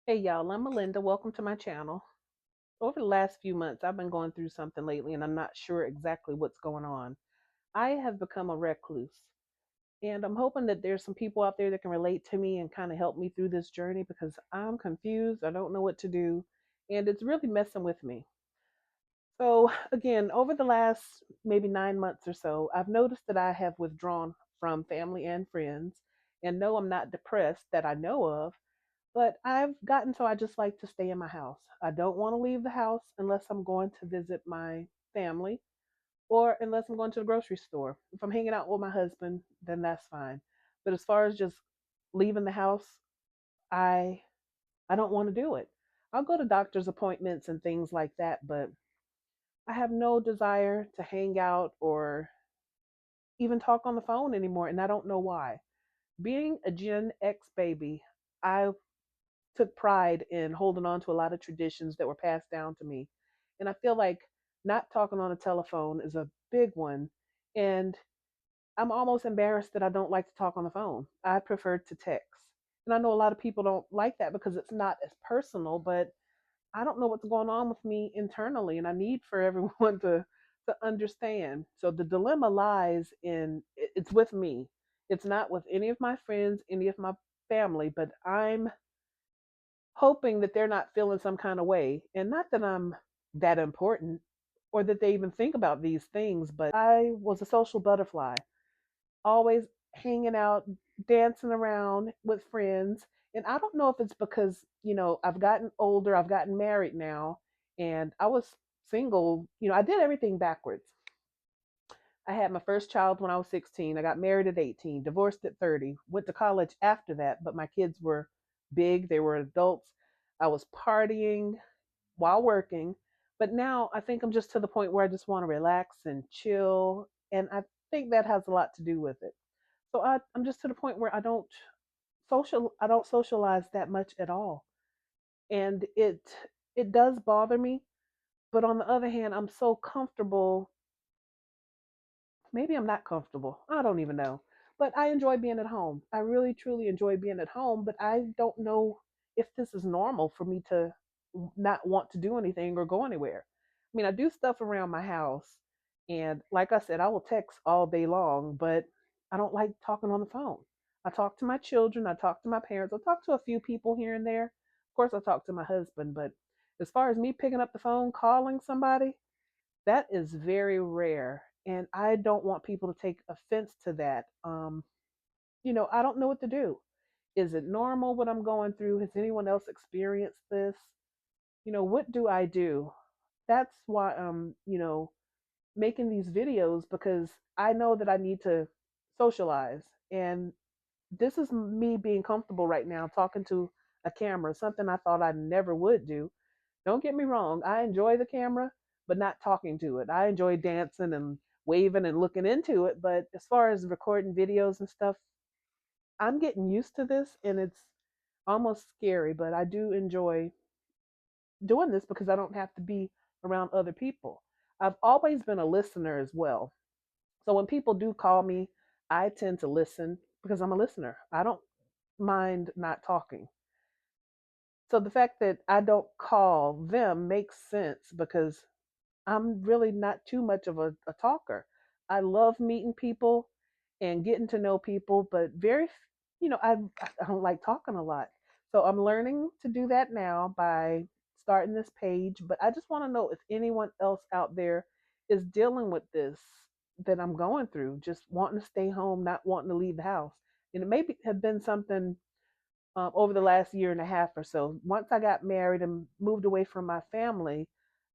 Hey y'all, I'm Melinda. Welcome to my channel. Over the last few months, I've been going through something lately and I'm not sure exactly what's going on. I have become a recluse and I'm hoping that there's some people out there that can relate to me and kind of help me through this journey because I'm confused. I don't know what to do and it's really messing with me. So, again, over the last maybe 9 months or so, I've noticed that I have withdrawn from family and friends. And no, I'm not depressed that I know of, but I've gotten so I just like to stay in my house. I don't want to leave the house unless I'm going to visit my family or unless I'm going to the grocery store. If I'm hanging out with my husband, then that's fine. But as far as just leaving the house, I I don't want to do it. I'll go to doctor's appointments and things like that, but I have no desire to hang out or even talk on the phone anymore, and I don't know why. Being a Gen X baby, I took pride in holding on to a lot of traditions that were passed down to me. And I feel like not talking on a telephone is a big one. And I'm almost embarrassed that I don't like to talk on the phone. I prefer to text. And I know a lot of people don't like that because it's not as personal, but I don't know what's going on with me internally, and I need for everyone to understand. So the dilemma lies in it's with me. It's not with any of my friends, any of my family, but I'm hoping that they're not feeling some kind of way. And not that I'm that important or that they even think about these things, but I was a social butterfly, always hanging out, dancing around with friends. And I don't know if it's because, I've gotten older, I've gotten married now, and I was single. I did everything backwards. I had my first child when I was 16. I got married at 18, divorced at 30, went to college after that, but my kids were big, they were adults. I was partying while working, but now I think I'm just to the point where I just want to relax and chill. And I think that has a lot to do with it. So I'm just to the point where I don't socialize that much at all. And it does bother me, but on the other hand, I'm so comfortable. Maybe I'm not comfortable. I don't even know. But I enjoy being at home. I really truly enjoy being at home, but I don't know if this is normal for me to not want to do anything or go anywhere. I mean, I do stuff around my house, and like I said, I will text all day long, but I don't like talking on the phone. I talk to my children, I talk to my parents, I talk to a few people here and there. Of course, I talk to my husband, but as far as me picking up the phone, calling somebody, that is very rare. And I don't want people to take offense to that. I don't know what to do. Is it normal what I'm going through? Has anyone else experienced this? What do I do? That's why I'm making these videos because I know that I need to socialize. And this is me being comfortable right now talking to a camera, something I thought I never would do. Don't get me wrong, I enjoy the camera, but not talking to it. I enjoy dancing and waving and looking into it, but as far as recording videos and stuff, I'm getting used to this and it's almost scary, but I do enjoy doing this because I don't have to be around other people. I've always been a listener as well. So when people do call me, I tend to listen because I'm a listener. I don't mind not talking. So the fact that I don't call them makes sense because I'm really not too much of a talker. I love meeting people and getting to know people, but I don't like talking a lot. So I'm learning to do that now by starting this page. But I just want to know if anyone else out there is dealing with this that I'm going through, just wanting to stay home, not wanting to leave the house. And it may have been something over the last year and a half or so. Once I got married and moved away from my family,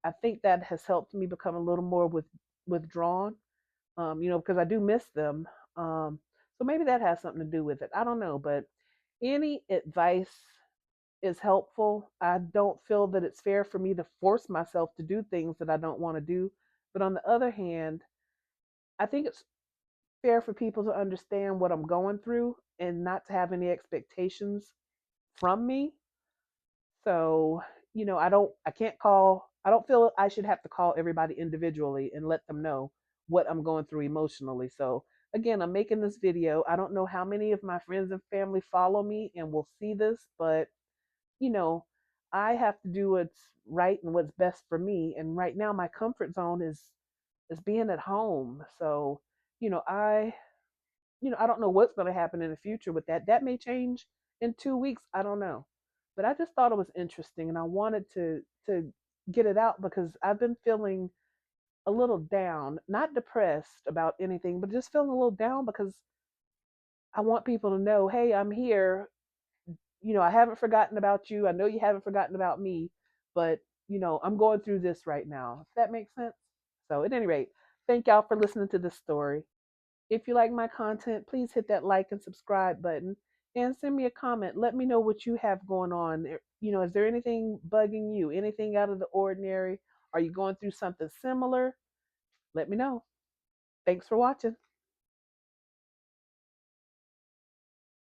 I think that has helped me become a little more withdrawn, because I do miss them. So maybe that has something to do with it. I don't know, but any advice is helpful. I don't feel that it's fair for me to force myself to do things that I don't want to do. But on the other hand, I think it's fair for people to understand what I'm going through and not to have any expectations from me. So, I don't feel I should have to call everybody individually and let them know what I'm going through emotionally. So, again, I'm making this video. I don't know how many of my friends and family follow me and will see this, but you know, I have to do what's right and what's best for me. And right now my comfort zone is being at home. So, you know, I don't know what's going to happen in the future with that. That may change in 2 weeks. I don't know. But I just thought it was interesting and I wanted to get it out because I've been feeling a little down, not depressed about anything, but just feeling a little down because I want people to know, hey, I'm here. I haven't forgotten about you. I know you haven't forgotten about me, but I'm going through this right now. If that makes sense. So, at any rate, thank y'all for listening to this story. If you like my content, please hit that like and subscribe button and send me a comment. Let me know what you have going on. Is there anything bugging you? Anything out of the ordinary? Are you going through something similar? Let me know. Thanks for watching.